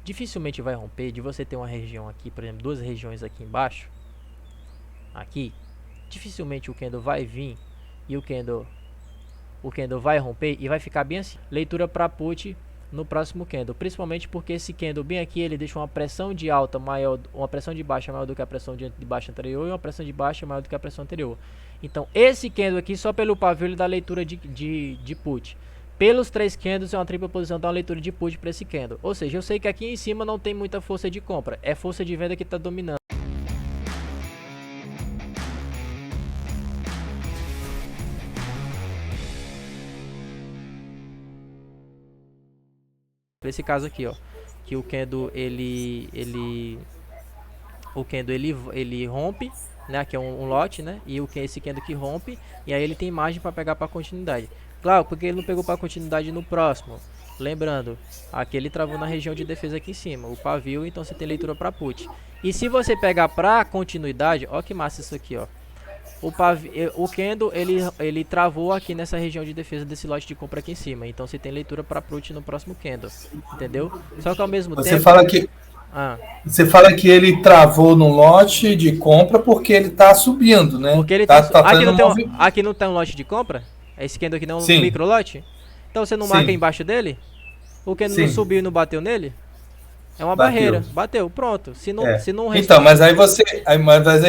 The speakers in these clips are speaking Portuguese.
dificilmente vai romper de você ter uma região aqui, por exemplo, duas regiões aqui embaixo, aqui, dificilmente o candle vai vir e o candle vai romper e vai ficar bem assim. Leitura para put no próximo candle, principalmente porque esse candle bem aqui, ele deixa uma pressão de alta maior, uma pressão de baixa maior do que a pressão de baixa anterior e uma pressão de baixa maior do que a pressão anterior. Então esse candle aqui, só pelo pavio, ele dá leitura de put. Pelos 3 candles é uma tripla posição, dá uma leitura de put para esse candle. Ou seja, eu sei que aqui em cima não tem muita força de compra, é força de venda que está dominando. Esse caso aqui, ó, que o candle ele rompe, né? Aqui é um lote, né? E esse candle que rompe, e aí ele tem margem para pegar para continuidade. Claro, porque ele não pegou para continuidade no próximo. Lembrando, aqui ele travou na região de defesa aqui em cima, o pavio, então você tem leitura para put. E se você pegar para continuidade, ó que massa isso aqui, ó. O candle ele travou aqui nessa região de defesa desse lote de compra aqui em cima. Então você tem leitura para put no próximo candle, entendeu? Só que ao mesmo tempo... Você fala que ele travou no lote de compra porque ele está subindo, né? Porque ele aqui não tem um lote de compra? Esse candle aqui não é um micro lote? Então você não marca embaixo dele? O candle não subiu e não bateu nele? É uma barreira, bateu, pronto. Se não então, mas aí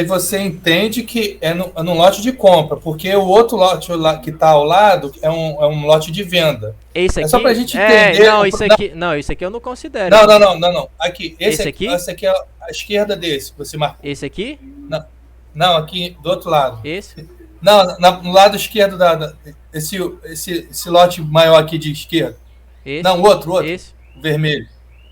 você entende que é no lote de compra, porque o outro lote que está ao lado é um lote de venda. Esse aqui? É só pra gente entender. Isso aqui eu não considero. Não. Aqui, esse aqui é a esquerda desse, você marcou. Esse aqui? Não, aqui do outro lado. Esse? Não, no lado esquerdo esse lote maior aqui de esquerda. Esse? Não, o outro. Esse? O vermelho.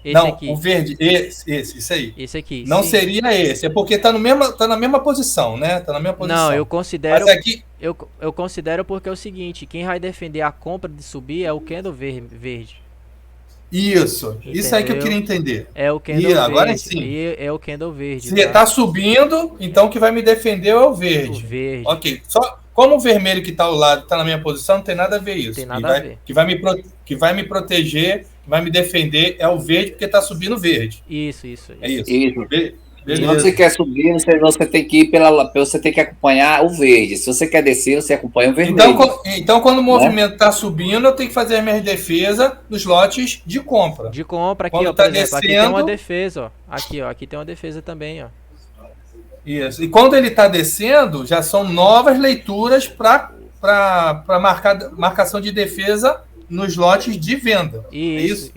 Esse não, aqui. O verde, isso aí. Esse aqui. Não sim. Seria esse, é porque tá na mesma posição, né? Tá na mesma posição. Não, eu considero. Mas aqui... eu considero porque é o seguinte: quem vai defender a compra de subir é o candle verde. Isso aí que eu queria entender. É o candle verde. Agora sim. É o candle verde. Se tá subindo, então o que vai me defender é o verde. O verde. Ok. Só como o vermelho que tá ao lado tá na minha posição, não tem nada a ver isso. Tem nada a ver. Que vai me proteger, vai me defender é o verde, porque tá subindo verde. Isso. É isso. Quando você quer subir, você tem que ir você tem que acompanhar o verde. Se você quer descer, você acompanha o vermelho. Então quando o movimento está subindo, eu tenho que fazer a minha defesa nos lotes de compra. De compra, aqui, ó, por exemplo, aqui tem uma defesa, ó. Aqui tem uma defesa também, ó. Isso. E quando ele está descendo, já são novas leituras para marcação de defesa nos lotes de venda. Isso.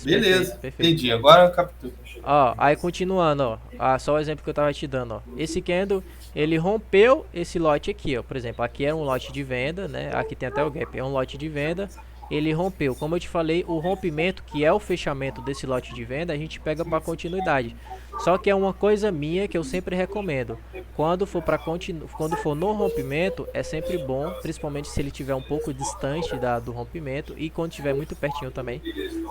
Beleza, perfeito. Entendi. Agora eu capturo. Ó, aí continuando, ó. Só o exemplo que eu tava te dando, ó. Esse candle, ele rompeu esse lote aqui, ó. Por exemplo, aqui era um lote de venda, né? Aqui tem até o gap, é um lote de venda. Ele rompeu. Como eu te falei, o rompimento, que é o fechamento desse lote de venda, a gente pega para continuidade. Só que é uma coisa minha que eu sempre recomendo. Quando for no rompimento, é sempre bom, principalmente se ele estiver um pouco distante do rompimento e quando estiver muito pertinho também,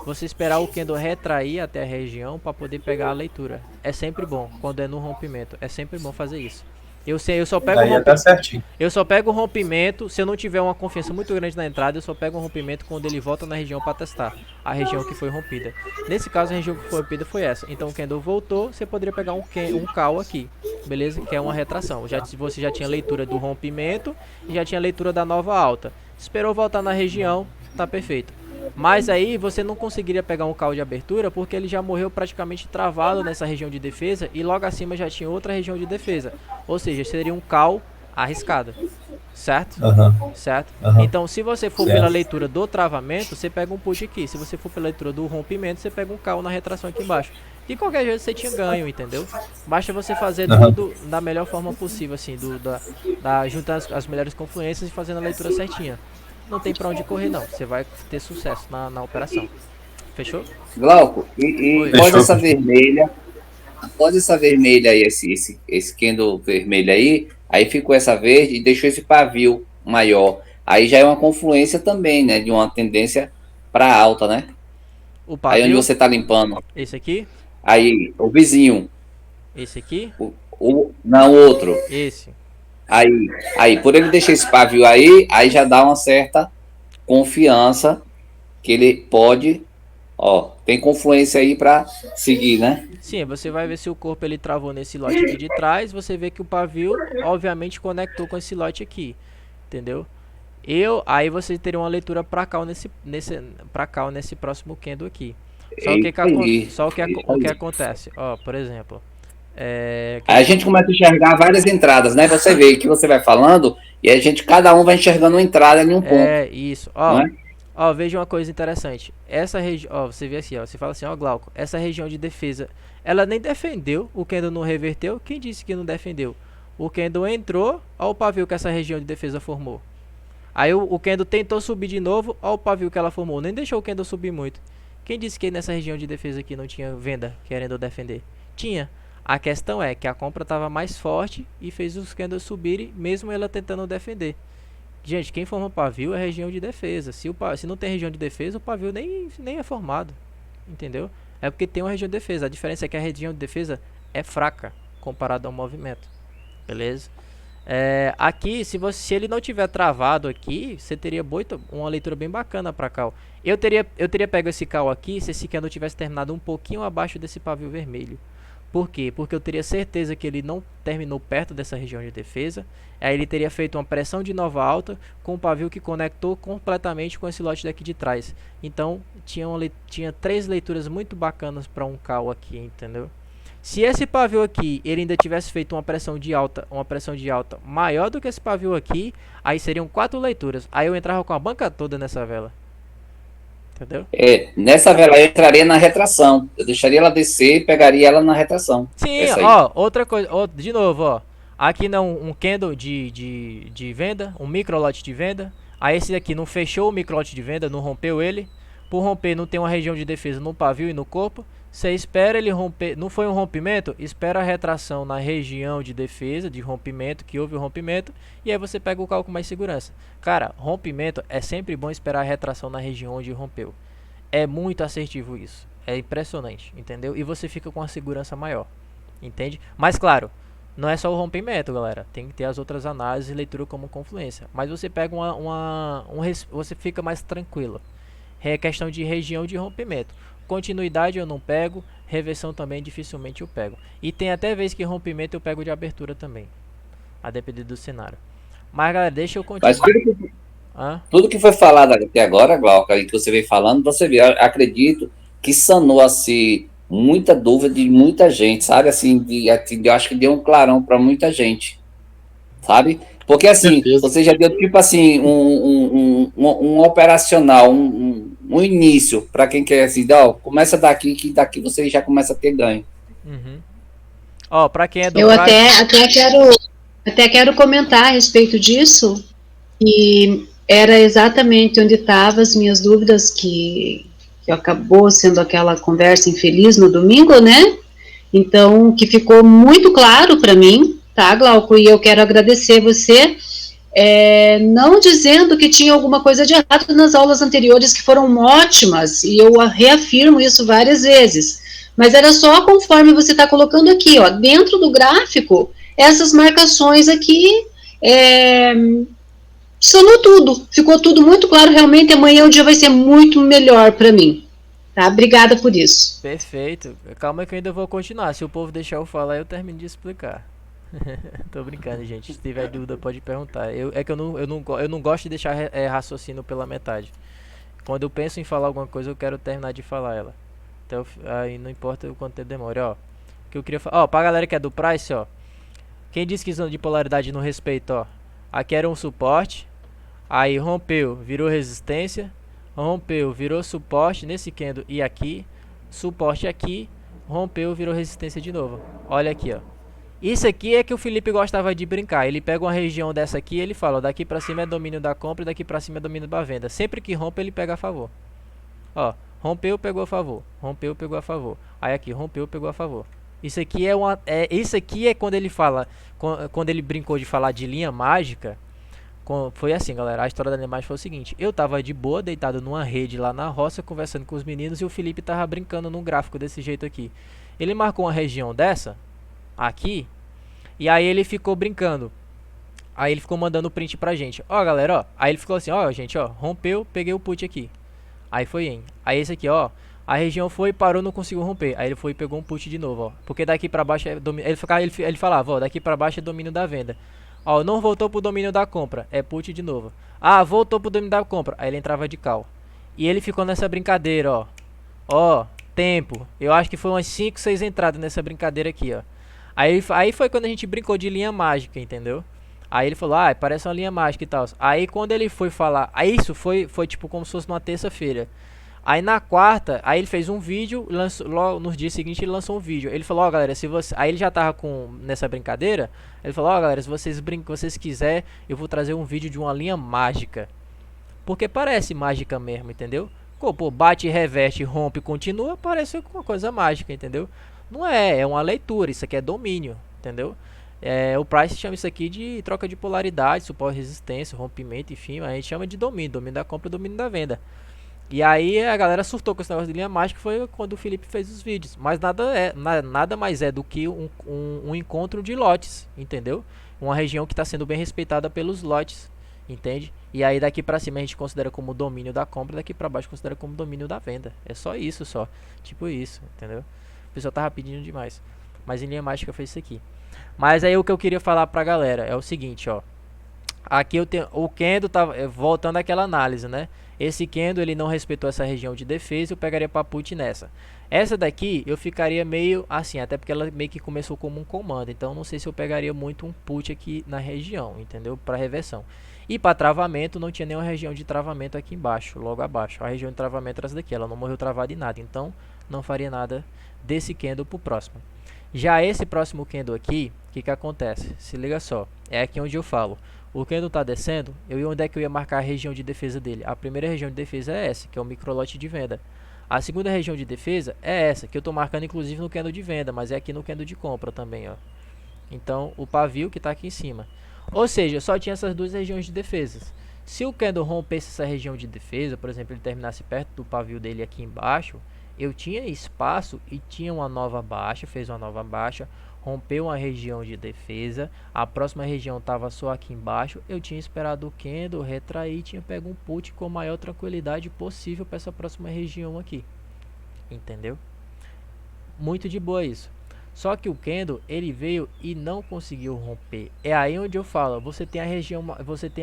você esperar o candle retrair até a região para poder pegar a leitura. É sempre bom quando é no rompimento. É sempre bom fazer isso. Eu só pego o rompimento, se eu não tiver uma confiança muito grande na entrada, eu só pego o rompimento quando ele volta na região para testar a região que foi rompida. Nesse caso, a região que foi rompida foi essa. Então o candle voltou, você poderia pegar um call aqui, beleza? Que é uma retração. Você já tinha leitura do rompimento e já tinha leitura da nova alta. Esperou voltar na região, tá perfeito. Mas aí você não conseguiria pegar um call de abertura porque ele já morreu praticamente travado nessa região de defesa e logo acima já tinha outra região de defesa. Ou seja, seria um call arriscado, certo? Certo? Então, se você for pela leitura do travamento, você pega um push aqui. Se você for pela leitura do rompimento, você pega um call na retração aqui embaixo. De qualquer jeito você tinha ganho, entendeu? Basta você fazer tudo da melhor forma possível, assim, juntar as melhores confluências e fazendo a leitura certinha. Não tem pra onde correr, não. Você vai ter sucesso na operação. Fechou? Glauco, após essa vermelha aí, esse candle vermelho aí ficou essa verde e deixou esse pavio maior. Aí já é uma confluência também, né? De uma tendência para alta, né? O pavio, aí onde você tá limpando. Esse aqui? Aí, o vizinho. Esse aqui? Não, o outro. Esse. Aí, por ele deixar esse pavio aí já dá uma certa confiança que ele pode Ó, tem confluência aí para seguir, né? Sim, você vai ver se o corpo ele travou nesse lote aqui de trás, você vê que o pavio obviamente conectou com esse lote aqui, entendeu? Aí você teria uma leitura para cá nesse próximo candle aqui. É isso aí. É isso O que aí. acontece? Ó, por exemplo, Aí a gente começa a enxergar várias entradas, né? Você vê que você vai falando e a gente, cada um vai enxergando uma entrada em um ponto, é isso. não Ó, é? ó, veja uma coisa interessante. Essa região, ó, você vê assim, ó, você fala assim, ó, Glauco, essa região de defesa, ela nem defendeu, o candle não reverteu. Quem disse que não defendeu? O candle entrou, ó o pavio que essa região de defesa formou. Aí o candle tentou subir de novo, ó o pavio que ela formou, nem deixou o candle subir muito. Quem disse que nessa região de defesa aqui não tinha venda querendo defender? Tinha. A questão é que a compra estava mais forte e fez os candles subirem, mesmo ela tentando defender. Gente, quem forma pavio é região de defesa. Se não tem região de defesa, o pavio nem é formado. Entendeu? É porque tem uma região de defesa. A diferença é que a região de defesa é fraca comparado ao movimento. Beleza? Aqui, se ele não tiver travado aqui, você teria uma leitura bem bacana para cal. Eu teria pego esse cal aqui se esse candle tivesse terminado um pouquinho abaixo desse pavio vermelho. Por quê? Porque eu teria certeza que ele não terminou perto dessa região de defesa. Aí ele teria feito uma pressão de nova alta com o pavio que conectou completamente com esse lote daqui de trás. Então tinha 3 leituras muito bacanas para um cal aqui, entendeu? Se esse pavio aqui ele ainda tivesse feito uma pressão de alta maior do que esse pavio aqui, aí seriam 4 leituras. Aí eu entrava com a banca toda nessa vela. Entendeu? Nessa vela eu entraria na retração. Eu deixaria ela descer e pegaria ela na retração. Sim, Essa aí. ó, outra coisa, de novo, ó. Aqui não, um candle de venda, um micro lote de venda. Aí esse aqui não fechou o micro lote de venda, não rompeu ele. Por romper, não tem uma região de defesa no pavio e no corpo. Você espera ele romper, não foi um rompimento? Espera a retração na região de defesa, de rompimento, que houve o rompimento. E aí você pega o cálculo com mais segurança. Cara, rompimento é sempre bom esperar a retração na região onde rompeu. É muito assertivo isso. É impressionante, entendeu? E você fica com uma segurança maior, entende? Mas claro, não é só o rompimento, galera. Tem que ter as outras análises e leitura como confluência. Mas você pega você fica mais tranquilo. É questão de região de rompimento. Continuidade eu não pego, reversão também dificilmente eu pego. E tem até vez que rompimento eu pego de abertura também, a depender do cenário. Mas galera, deixa eu Mas continuar. Hã? tudo que foi falado até agora, Glauca, e que você veio falando, você vê, acredito que sanou assim muita dúvida de muita gente, sabe? Assim, eu acho que deu um clarão para muita gente, sabe? Porque assim, você já deu tipo assim um operacional, um início para quem quer assim, ó, começa daqui que daqui você já começa a ter ganho. Uhum. Ó, pra quem é do Eu Price, até quero comentar a respeito disso, e era exatamente onde estavam as minhas dúvidas, que acabou sendo aquela conversa infeliz no domingo, né? Então, que ficou muito claro para mim, tá, Glauco? E eu quero agradecer você, não dizendo que tinha alguma coisa de errado nas aulas anteriores, que foram ótimas, e eu reafirmo isso várias vezes, mas era só conforme você está colocando aqui, ó, dentro do gráfico, essas marcações aqui, sanou tudo, ficou tudo muito claro, realmente amanhã o dia vai ser muito melhor para mim, tá? Obrigada por isso. perfeito. Calma que eu ainda vou continuar. Se o povo deixar eu falar, eu termino de explicar. Tô brincando, gente. Se tiver dúvida, pode perguntar. É que eu não gosto de deixar raciocínio pela metade. Quando eu penso em falar alguma coisa, eu quero terminar de falar ela. Então, aí não importa o quanto tempo demora, ó. O que eu queria falar, ó, pra galera que é do Price, ó. Quem disse que zona de polaridade não respeita, ó. Aqui era um suporte. Aí rompeu, virou resistência. Rompeu, virou suporte nesse candle e aqui. Suporte aqui. Rompeu, virou resistência de novo. Olha aqui, ó. Isso aqui é que o Felipe gostava de brincar. Ele pega uma região dessa aqui e ele fala, ó, daqui pra cima é domínio da compra e daqui pra cima é domínio da venda. Sempre que rompe, ele pega a favor. Ó, rompeu, pegou a favor. Rompeu, pegou a favor. Aí aqui, rompeu, pegou a favor. Isso aqui isso aqui é quando ele fala, quando ele brincou de falar de linha mágica. Foi assim, galera, a história da linha mágica foi o seguinte: eu tava de boa, deitado numa rede lá na roça, conversando com os meninos, e o Felipe tava brincando num gráfico desse jeito aqui. Ele marcou uma região dessa, aqui, e aí ele ficou brincando. Aí ele ficou mandando print pra gente. Ó, galera, ó. Aí ele ficou assim, ó, gente, ó, rompeu, peguei o put aqui. Aí foi em. Aí esse aqui, ó, A região foi, parou, não conseguiu romper. Aí ele foi e pegou um put de novo, ó. Porque daqui pra baixo é domínio. Ele falava, ó, daqui pra baixo é domínio da venda. Ó, não voltou pro domínio da compra. É put de novo. Ah, voltou pro domínio da compra. Aí ele entrava de call. E ele ficou nessa brincadeira, ó. Ó, tempo. Eu acho que foi umas 5, 6 entradas nessa brincadeira aqui, ó. Aí foi quando a gente brincou de linha mágica, entendeu? Aí ele falou, ah, parece uma linha mágica e tal. Aí quando ele foi falar. Aí isso foi tipo como se fosse numa terça-feira. Aí na quarta, aí ele fez um vídeo, logo nos dias seguintes ele lançou um vídeo. Ele falou, ó, galera, se você... Aí ele já tava nessa brincadeira. Ele falou, ó, galera, se vocês quiserem, eu vou trazer um vídeo de uma linha mágica. Porque parece mágica mesmo, entendeu? Pô, bate, reverte, rompe, continua, parece uma coisa mágica, entendeu? Não é uma leitura, isso aqui é domínio, entendeu? O Price chama isso aqui de troca de polaridade, suporte, resistência, rompimento, enfim, a gente chama de domínio da compra e domínio da venda. E aí a galera surtou com esse negócio de linha mágica, foi quando o Felipe fez os vídeos. Mas nada mais é do que um encontro de lotes, entendeu? Uma região que está sendo bem respeitada pelos lotes, entende? E aí daqui pra cima a gente considera como domínio da compra, daqui pra baixo considera como domínio da venda. É só isso, só. Tipo isso, entendeu? O pessoal tava pedindo demais. Mas em linha mágica foi isso aqui. Mas aí o que eu queria falar pra galera é o seguinte, ó. Aqui eu tenho o candle tava voltando àquela análise, né? Esse candle ele não respeitou essa região de defesa, eu pegaria para put nessa. Essa daqui eu ficaria meio assim, até porque ela meio que começou como um comando, então não sei se eu pegaria muito um put aqui na região, entendeu? Para reversão. E para travamento não tinha nenhuma região de travamento aqui embaixo, logo abaixo. A região de travamento era essa daqui, ela não morreu travada em nada, então não faria nada desse candle pro próximo. Já esse próximo candle aqui, o que acontece? Se liga só, é aqui onde eu falo. O candle está descendo, onde é que eu ia marcar a região de defesa dele? A primeira região de defesa é essa, que é o microlote de venda. A segunda região de defesa é essa, que eu estou marcando inclusive no candle de venda, mas é aqui no candle de compra também, ó. Então, o pavio que está aqui em cima. Ou seja, só tinha essas duas regiões de defesas. Se o candle rompesse essa região de defesa, por exemplo, ele terminasse perto do pavio dele aqui embaixo, eu tinha espaço e tinha uma nova baixa, fez uma nova baixa, rompeu uma região de defesa, a próxima região estava só aqui embaixo, eu tinha esperado o candle retrair, tinha pego um put com a maior tranquilidade possível para essa próxima região aqui, entendeu? Muito de boa isso. Só que o candle ele veio e não conseguiu romper. É aí onde eu falo, você tem a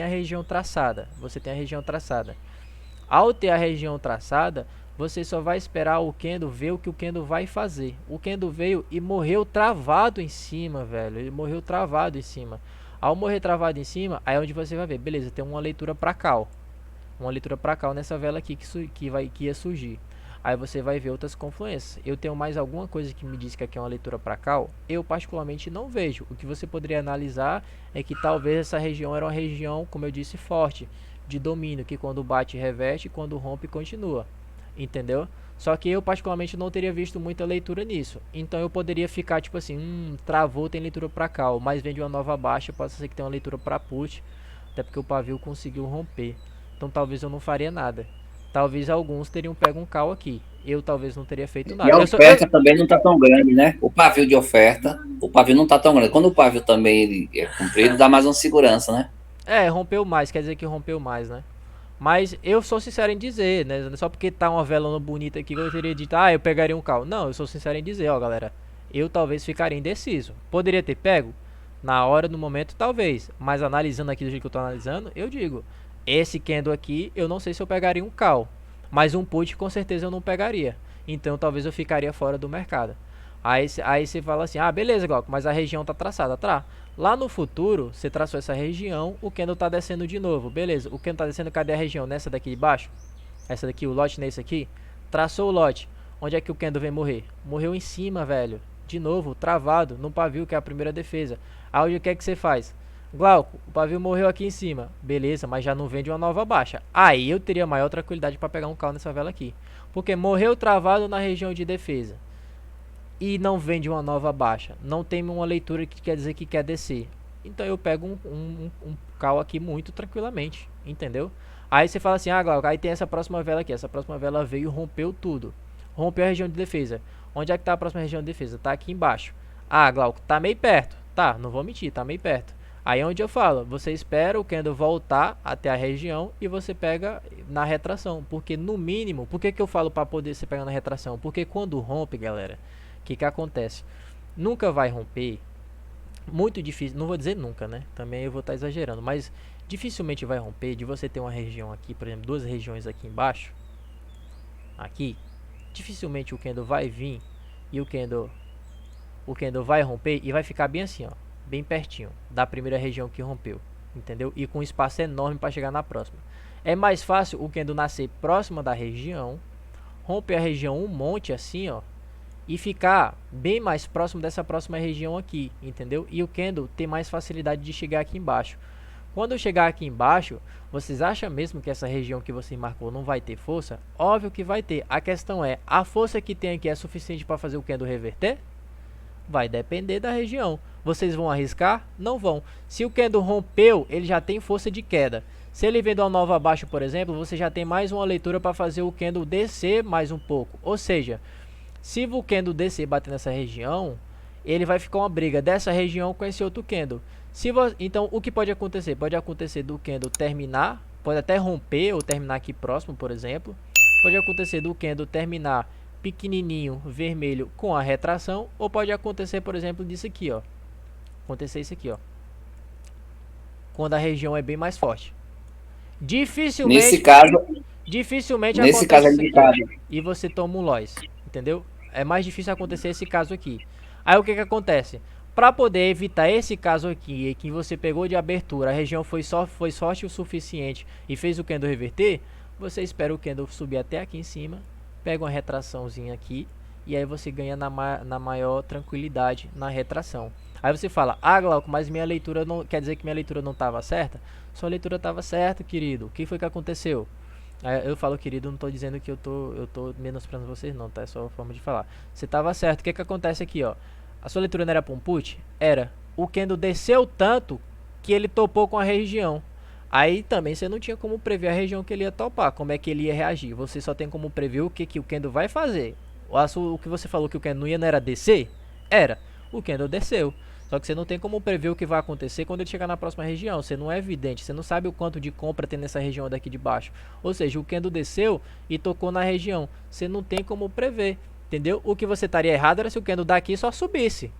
região traçada, Ao ter a região traçada, você só vai esperar o candle ver o que o candle vai fazer. O candle veio e morreu travado em cima, velho. Ele morreu travado em cima. Ao morrer travado em cima, aí é onde você vai ver. Beleza, tem uma leitura pra cal. Uma leitura pra cal nessa vela aqui que ia surgir. Aí você vai ver outras confluências. Eu tenho mais alguma coisa que me diz que aqui é uma leitura pra cal? Eu particularmente não vejo. O que você poderia analisar é que talvez essa região era uma região, como eu disse, forte. De domínio, que quando bate reverte, quando rompe continua. Entendeu? Só que eu particularmente não teria visto muita leitura nisso. Então eu poderia ficar tipo assim, travou, tem leitura pra cal, mas vem de uma nova baixa, pode ser que tenha uma leitura pra put, até porque o pavio conseguiu romper. Então talvez eu não faria nada. Talvez alguns teriam pego um cal aqui. Eu talvez não teria feito nada. E a oferta também não tá tão grande, né? O pavio de oferta, o pavio não tá tão grande. Quando o pavio também ele é comprido, dá mais uma segurança, né? Rompeu mais, quer dizer que rompeu mais, né? Mas eu sou sincero em dizer, né? Só porque tá uma velona bonita aqui que eu teria dito, eu pegaria um cal. Não, eu sou sincero em dizer, ó, galera. Eu talvez ficaria indeciso. Poderia ter pego? Na hora, no momento, talvez. Mas analisando aqui do jeito que eu tô analisando, eu digo, esse candle aqui, eu não sei se eu pegaria um cal. Mas um put, com certeza, eu não pegaria. Então, talvez eu ficaria fora do mercado. Aí você fala assim, beleza, Glauco, mas a região tá traçada, Lá no futuro, você traçou essa região, o candle tá descendo de novo, beleza. O candle tá descendo, cadê a região? Nessa daqui de baixo? Essa daqui, o lote nesse aqui? Traçou o lote. Onde é que o candle vem morrer? Morreu em cima, velho. De novo, travado, no pavio, que é a primeira defesa. Aí o que é que você faz? Glauco, o pavio morreu aqui em cima. Beleza, mas já não vem de uma nova baixa. Aí eu teria maior tranquilidade para pegar um cal nessa vela aqui. Porque morreu travado na região de defesa. E não vem de uma nova baixa. Não tem uma leitura que quer dizer que quer descer. Então eu pego um cal aqui muito tranquilamente. Entendeu? Aí você fala assim, Glauco, aí tem essa próxima vela aqui. Essa próxima vela veio e rompeu tudo. Rompeu a região de defesa. Onde é que tá a próxima região de defesa? Tá aqui embaixo. Glauco, tá meio perto. Tá, não vou mentir, tá meio perto. Aí é onde eu falo, você espera o candle voltar até a região e você pega na retração. Porque no mínimo, por que eu falo para poder você pegar na retração? Porque quando rompe, galera, o que acontece? Nunca vai romper, muito difícil, não vou dizer nunca, né? Também eu vou estar exagerando, mas dificilmente vai romper de você ter uma região aqui, por exemplo, duas regiões aqui embaixo, aqui, dificilmente o candle vai vir e o candle vai romper e vai ficar bem assim, ó, bem pertinho da primeira região que rompeu, entendeu? E com um espaço enorme para chegar na próxima. É mais fácil o candle nascer próxima da região, romper a região um monte assim, ó, e ficar bem mais próximo dessa próxima região aqui, entendeu? E o candle ter mais facilidade de chegar aqui embaixo. Quando eu chegar aqui embaixo, vocês acham mesmo que essa região que você marcou não vai ter força? Óbvio que vai ter. A questão é, a força que tem aqui é suficiente para fazer o candle reverter? Vai depender da região. Vocês vão arriscar? Não vão. Se o candle rompeu, ele já tem força de queda. Se ele vem de uma nova abaixo, por exemplo, você já tem mais uma leitura para fazer o candle descer mais um pouco. Ou seja, se o candle descer e bater nessa região, ele vai ficar uma briga dessa região com esse outro candle. Então, o que pode acontecer? Pode acontecer do candle terminar, pode até romper ou terminar aqui próximo, por exemplo. Pode acontecer do candle terminar pequenininho, vermelho, com a retração. Ou pode acontecer, por exemplo, disso aqui, ó. Acontecer isso aqui, ó. Quando a região é bem mais forte. Dificilmente acontece isso aqui, e você toma um loss, entendeu? É mais difícil acontecer esse caso aqui. Aí o que acontece? Para poder evitar esse caso aqui, que você pegou de abertura, a região foi sorte o suficiente e fez o candle reverter, você espera o candle subir até aqui em cima, pega uma retraçãozinha aqui, e aí você ganha na maior tranquilidade na retração. Aí você fala, Glauco, mas minha leitura não quer dizer que minha leitura não estava certa? Sua leitura estava certa, querido. O que foi que aconteceu? Aí eu falo, querido, não estou dizendo que eu tô menosprezando vocês não, tá? É só a forma de falar. Você estava certo. O que acontece aqui, ó? A sua leitura não era para um put? Era. O candle desceu tanto que ele topou com a região. Aí também você não tinha como prever a região que ele ia topar, como é que ele ia reagir. Você só tem como prever o que o candle vai fazer. O que você falou que o candle não era descer? Era. O candle desceu. Só que você não tem como prever o que vai acontecer quando ele chegar na próxima região. Você não é evidente, você não sabe o quanto de compra tem nessa região daqui de baixo. Ou seja, o candle desceu e tocou na região. Você não tem como prever, entendeu? O que você estaria errado era se o candle daqui só subisse.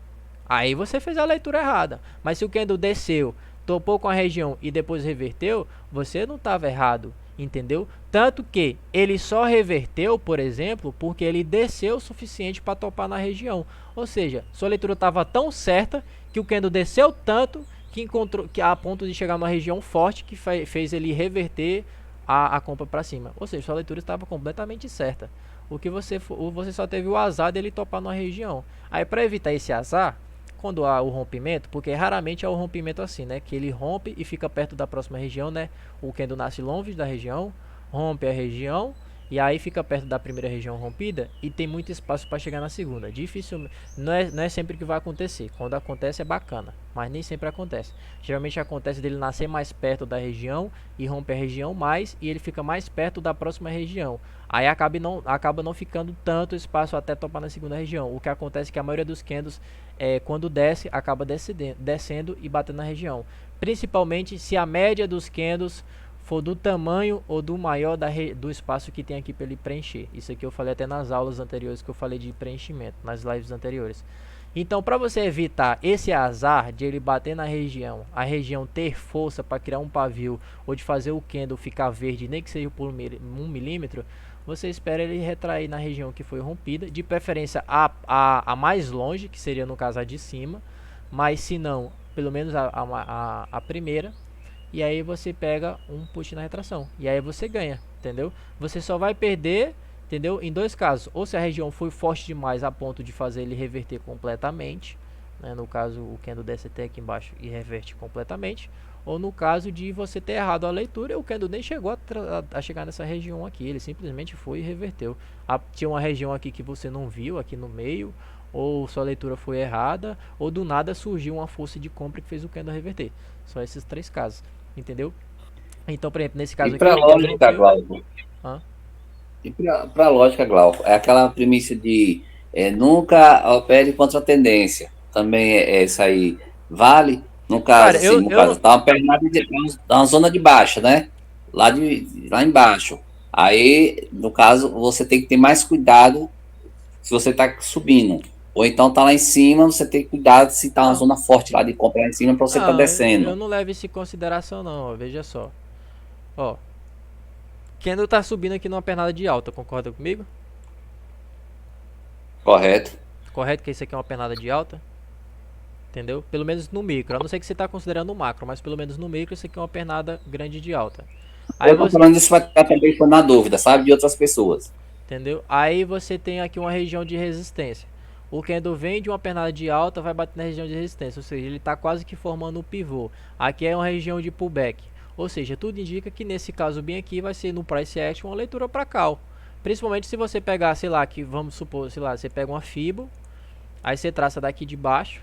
Aí você fez a leitura errada. Mas se o candle desceu, topou com a região e depois reverteu, você não estava errado, entendeu? Tanto que ele só reverteu, por exemplo, porque ele desceu o suficiente para topar na região. Ou seja, sua leitura estava tão certa que o candle desceu tanto que a ponto de chegar numa região forte que fez ele reverter a compra para cima. Ou seja, sua leitura estava completamente certa. O que você só teve o azar dele topar numa região. Aí para evitar esse azar, quando há o rompimento, porque raramente há o rompimento assim, né? Que ele rompe e fica perto da próxima região, né? O candle nasce longe da região, rompe a região e aí fica perto da primeira região rompida e tem muito espaço para chegar na segunda. Dificilmente, não é sempre que vai acontecer. Quando acontece é bacana, mas nem sempre acontece. Geralmente acontece dele nascer mais perto da região e romper a região mais e ele fica mais perto da próxima região. Aí acaba não ficando tanto espaço até topar na segunda região. O que acontece é que a maioria dos candles, quando desce, acaba descendo e batendo na região. Principalmente se a média dos candles for do tamanho ou do maior do espaço que tem aqui para ele preencher. Isso aqui eu falei até nas aulas anteriores que eu falei de preenchimento, nas lives anteriores. Então, para você evitar esse azar de ele bater na região, a região ter força para criar um pavio ou de fazer o candle ficar verde, nem que seja por 1 milímetro, você espera ele retrair na região que foi rompida, de preferência a mais longe, que seria no caso a de cima, mas se não, pelo menos a primeira. E aí você pega um put na retração. E aí você ganha, entendeu? Você só vai perder, entendeu? Em dois casos. Ou se a região foi forte demais a ponto de fazer ele reverter completamente. Né? No caso, o candle desce até aqui embaixo e reverte completamente. Ou no caso de você ter errado a leitura, o candle nem chegou a chegar nessa região aqui. Ele simplesmente foi e reverteu. Tinha uma região aqui que você não viu, aqui no meio. Ou sua leitura foi errada. Ou do nada surgiu uma força de compra que fez o candle reverter. Só esses três casos. Entendeu? Então, por exemplo, nesse caso aqui... lógica, Glauco. E para lógica, Glauco, é aquela premissa de nunca opere contra a tendência. Também essa aí vale? No caso, Cara, assim, no caso, tá uma pernada tá uma zona de baixa, né? Lá embaixo. Aí, no caso, você tem que ter mais cuidado se você tá subindo. Ou então tá lá em cima, você tem que cuidar se tá uma Não, zona forte lá de compra lá em cima pra você tá não, eu descendo. não levo isso em consideração não, ó, veja só. Ó, Kendo tá subindo aqui numa pernada de alta, concorda comigo? Correto? Correto que isso aqui é uma pernada de alta? Entendeu? Pelo menos no micro. A não ser que você tá considerando o macro, mas pelo menos no micro isso aqui é uma pernada grande de alta. Aí Eu tô você, falando isso pra também foi na dúvida, sabe? De outras pessoas. entendeu? Aí você tem aqui uma região de resistência. O Kendo vem de uma pernada de alta, vai bater na região de resistência, ou seja, ele está quase que formando um pivô. Aqui é uma região de pullback, ou seja, tudo indica que nesse caso bem aqui vai ser no price action uma leitura para call. Principalmente se você pegar, sei lá, que vamos supor, sei lá, você pega uma Fibo, aí você traça daqui de baixo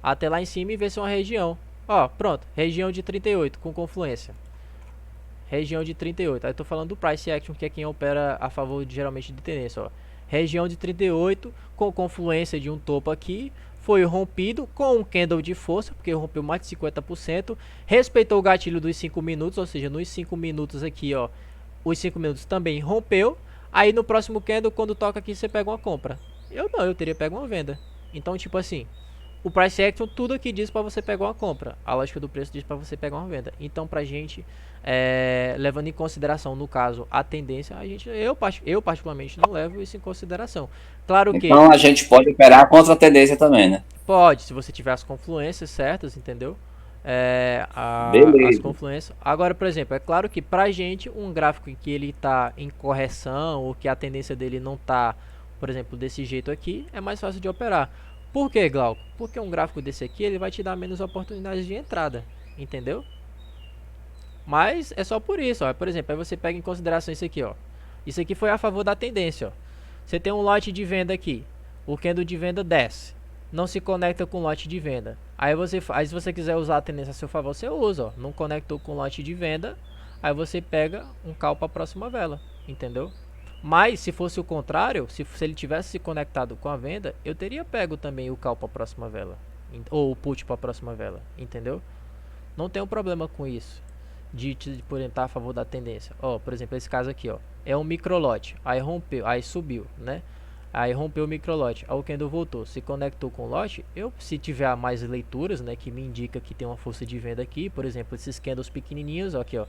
até lá em cima e vê se é uma região. Ó, pronto, região de 38 com confluência. Região de 38. Aí eu tô falando do price action, que é quem opera a favor geralmente de tendência, ó. Região de 38 com confluência de um topo aqui, foi rompido com um candle de força, porque rompeu mais de 50%, respeitou o gatilho dos 5 minutos, ou seja, nos 5 minutos aqui, ó, os 5 minutos também rompeu. Aí no próximo candle, quando toca aqui, você pega uma compra. Eu não, eu teria pego uma venda. Então, tipo assim, o price action tudo aqui diz para você pegar uma compra. A lógica do preço diz para você pegar uma venda. Então, pra gente, levando em consideração, no caso, a tendência, eu particularmente não levo isso em consideração. Claro que Então a gente pode operar contra a tendência também, né? pode, se você tiver as confluências certas, entendeu? As Beleza. confluências. Agora, por exemplo, é claro que pra gente, um gráfico em que ele está em correção, ou que a tendência dele não tá, por exemplo, desse jeito aqui, é mais fácil de operar. Por que, Glauco? Porque um gráfico desse aqui, ele vai te dar menos oportunidades de entrada, entendeu? Mas é só por isso, ó. Por exemplo, aí você pega em consideração isso aqui, ó. Isso aqui foi a favor da tendência, ó. Você tem um lote de venda aqui. O candle de venda desce. Não se conecta com o lote de venda. Aí se você quiser usar a tendência a seu favor, você usa, ó. Não conectou com o lote de venda. Aí você pega um call para a próxima vela, entendeu? Mas se fosse o contrário, se ele tivesse se conectado com a venda, eu teria pego também o call para a próxima vela. Ou o put para a próxima vela, entendeu? Não tem um problema com isso. Por exemplo, estar a favor da tendência. Ó, por exemplo, esse caso aqui, ó. É um microlote. Aí rompeu, aí subiu, né? Aí rompeu o microlote. Aí o candle voltou, se conectou com o lote. Se tiver mais leituras, né, que me indica que tem uma força de venda aqui, por exemplo, esses candles pequenininhos, ó, aqui, ó.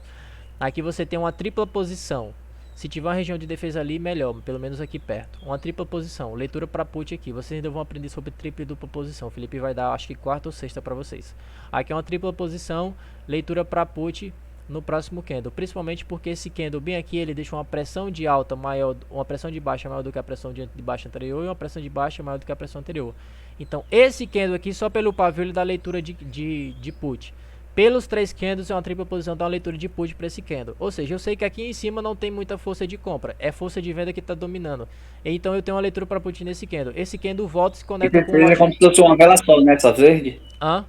Aqui você tem uma tripla posição. Se tiver uma região de defesa ali, melhor, pelo menos aqui perto. Uma tripla posição, leitura para put aqui. Vocês ainda vão aprender sobre tripla e dupla posição. O Felipe vai dar, acho que quarta ou sexta para vocês. Aqui é uma tripla posição, leitura para put no próximo candle, principalmente porque esse candle bem aqui, ele deixa uma pressão de alta maior, uma pressão de baixa maior do que a pressão de baixa anterior e uma pressão de baixa maior do que a pressão anterior. Então esse candle aqui, só pelo pavio, ele dá leitura de put. Pelos 3 candles é uma tripla posição, dá uma leitura de put para esse candle. Ou seja, eu sei que aqui em cima não tem muita força de compra, é força de venda que está dominando. Então eu tenho uma leitura para put nesse candle. Esse candle volta e se conecta com o É como se fosse uma vela só, né? Essa verde. Hã?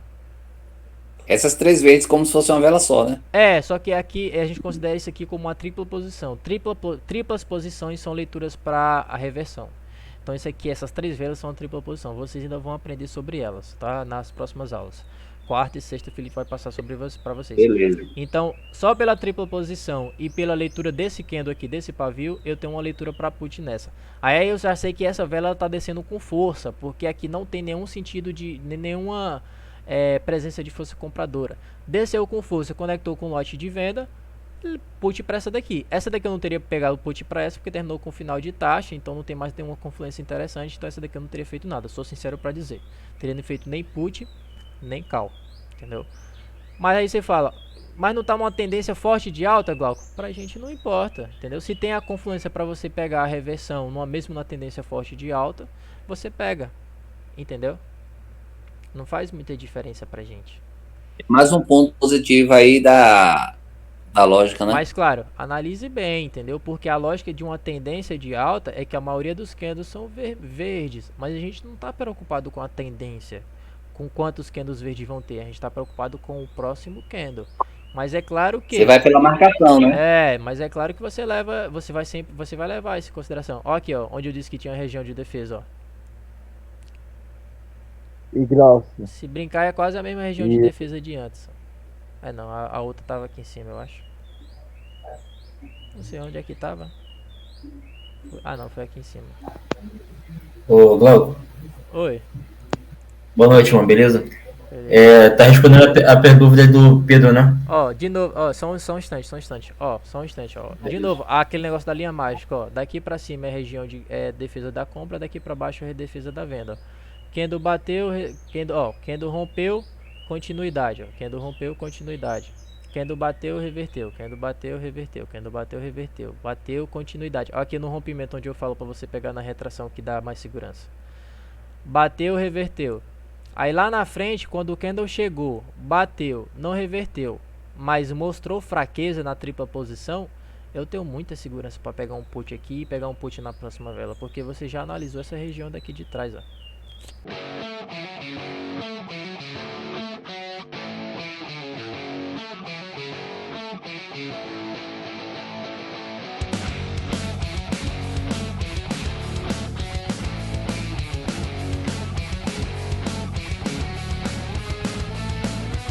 Essas 3 verdes como se fosse uma vela só, né? Só que aqui a gente considera isso aqui como uma tripla posição. Triplas posições são leituras para a reversão. Então isso aqui, essas 3 velas são uma tripla posição. Vocês ainda vão aprender sobre elas, tá? Nas próximas aulas. Quarta e sexta o Felipe vai passar sobre para vocês. Beleza. Então, só pela tripla posição e pela leitura desse candle aqui, desse pavio, eu tenho uma leitura para put nessa. Aí eu já sei que essa vela está descendo com força, porque aqui não tem nenhum sentido de nenhuma presença de força compradora. Desceu com força, conectou com lote de venda, put para essa daqui. Essa daqui eu não teria pegado put para essa porque terminou com final de taxa, então não tem mais nenhuma confluência interessante, então essa daqui eu não teria feito nada, sou sincero para dizer. Teria feito nem put, nem call, entendeu? Mas aí você fala, mas não tá uma tendência forte de alta, Glauco? Pra gente não importa, entendeu? Se tem a confluência para você pegar a reversão mesmo na tendência forte de alta, você pega, entendeu? Não faz muita diferença pra gente. Mais um ponto positivo aí da lógica, né? Mas claro, analise bem, entendeu? Porque a lógica de uma tendência de alta é que a maioria dos candles são verdes, mas a gente não está preocupado com a tendência, com quantos candles verdes vão ter. A gente está preocupado com o próximo candle. Mas é claro que você vai pela marcação, né? mas é claro que você vai levar isso em consideração. Ó aqui, ó, onde eu disse que tinha uma região de defesa, ó. e Glaucio. Se brincar é quase a mesma região de E defesa de antes. É não, a outra tava aqui em cima, eu acho. Não sei onde é que tava. Ah não, foi aqui em cima. Ô, Glauco, Oi, boa noite, mano, beleza? beleza. Tá respondendo a dúvida do Pedro, né? Ó, de novo, ó, só um instante, ó, só um instante, ó. De novo, aquele negócio da linha mágica, ó. Daqui pra cima é região de defesa da compra, daqui pra baixo é defesa da venda. Kendo bateu, Kendo rompeu, continuidade, ó. Kendo rompeu, continuidade. Kendo bateu, reverteu. Kendo bateu, reverteu. Kendo bateu, reverteu. Bateu, continuidade. Ó, aqui no rompimento onde eu falo pra você pegar na retração que dá mais segurança. Bateu, reverteu. Aí lá na frente, quando o candle chegou, bateu, não reverteu, mas mostrou fraqueza na tripla posição, eu tenho muita segurança para pegar um put aqui e pegar um put na próxima vela, porque você já analisou essa região daqui de trás, ó.